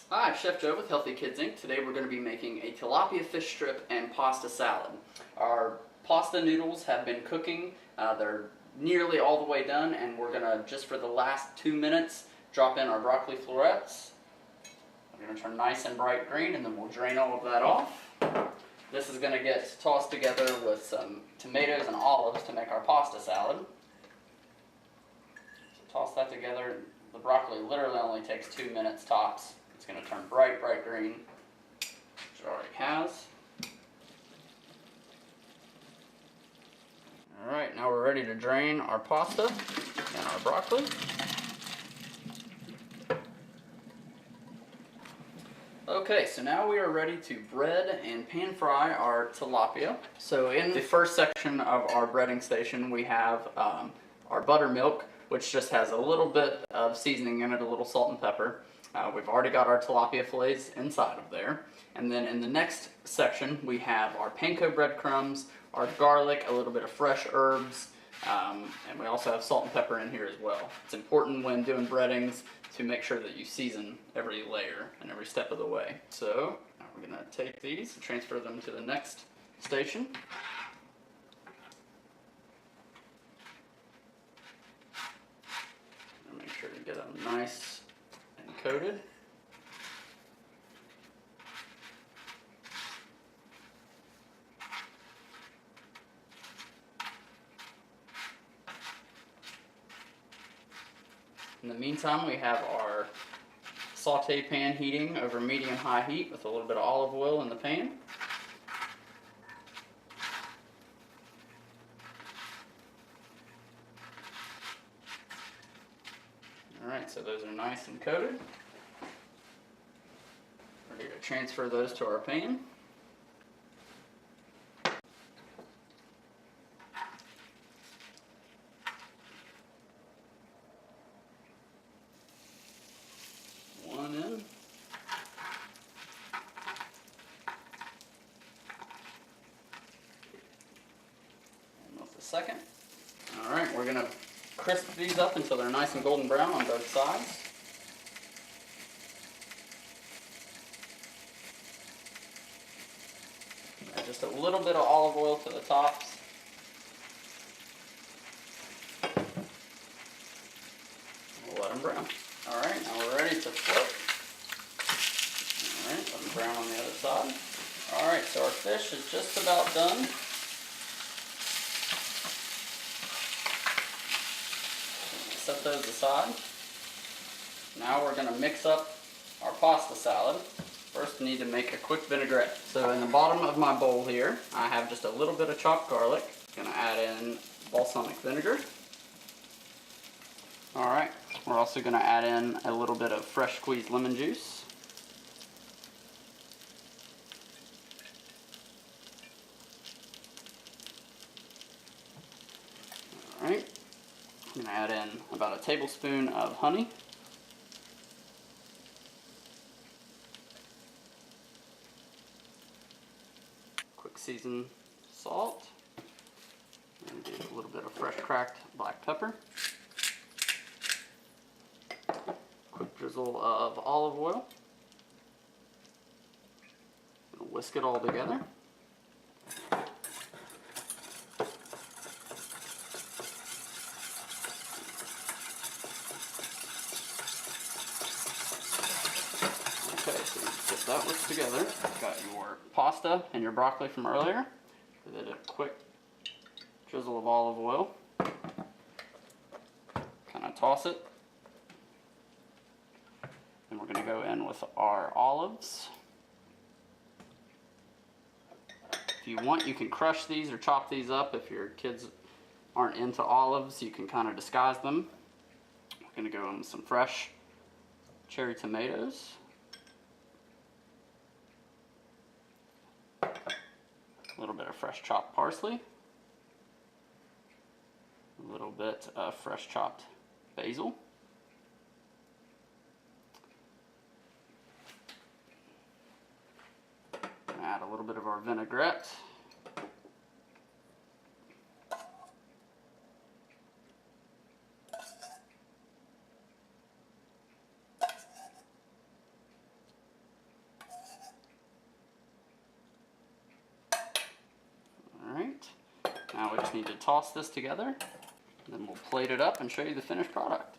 Hi, Chef Joe with Healthy Kids Inc. Today we're going to be making a tilapia fish strip and pasta salad. Our pasta noodles have been cooking. They're nearly all the way done, and we're going to, just for the last 2 minutes, drop in our broccoli florets. We're going to turn nice and bright green, and then we'll drain all of that off. This is going to get tossed together with some tomatoes and olives to make our pasta salad. So toss that together. The broccoli literally only takes 2 minutes tops. It's going to turn bright green, which it already has. Alright, now we're ready to drain our pasta and our broccoli. Okay, so now we are ready to bread and pan fry our tilapia. So in the first section of our breading station we have our buttermilk, which just has a little bit of seasoning in it, a little salt and pepper. We've already got our tilapia fillets inside of there. And then in the next section we have our panko breadcrumbs, our garlic, a little bit of fresh herbs, and we also have salt and pepper in here as well. It's important when doing breadings to make sure that you season every layer and every step of the way. So now we're going to take these and transfer them to the next station. And make sure to get them nice and coated. In the meantime, we have our saute pan heating over medium-high heat with a little bit of olive oil in the pan. Alright, so those are nice and coated. Ready to transfer those to our pan. One in. Almost a second. Alright, we're going to crisp these up until they're nice and golden brown on both sides. Add just a little bit of olive oil to the tops. We'll let them brown. Alright, now we're ready to flip. Alright, let them brown on the other side. Alright, so our fish is just about done. Set those aside. Now we're going to mix up our pasta salad. First we need to make a quick vinaigrette. So in the bottom of my bowl here, I have just a little bit of chopped garlic. I'm going to add in balsamic vinegar. Alright, we're also going to add in a little bit of fresh squeezed lemon juice. Alright, I'm going to add in about a tablespoon of honey. Quick seasoned salt. And do a little bit of fresh cracked black pepper. Quick drizzle of olive oil. And whisk it all together. Okay, so get that whisked together. Got your pasta and your broccoli from earlier. Give it a quick drizzle of olive oil. Kind of toss it. Then we're going to go in with our olives. If you want, you can crush these or chop these up. If your kids aren't into olives, you can kind of disguise them. We're going to go in with some fresh cherry tomatoes. A little bit of fresh chopped parsley. A little bit of fresh chopped basil. Add a little bit of our vinaigrette. we just need to toss this together, and then we'll plate it up and show you the finished product.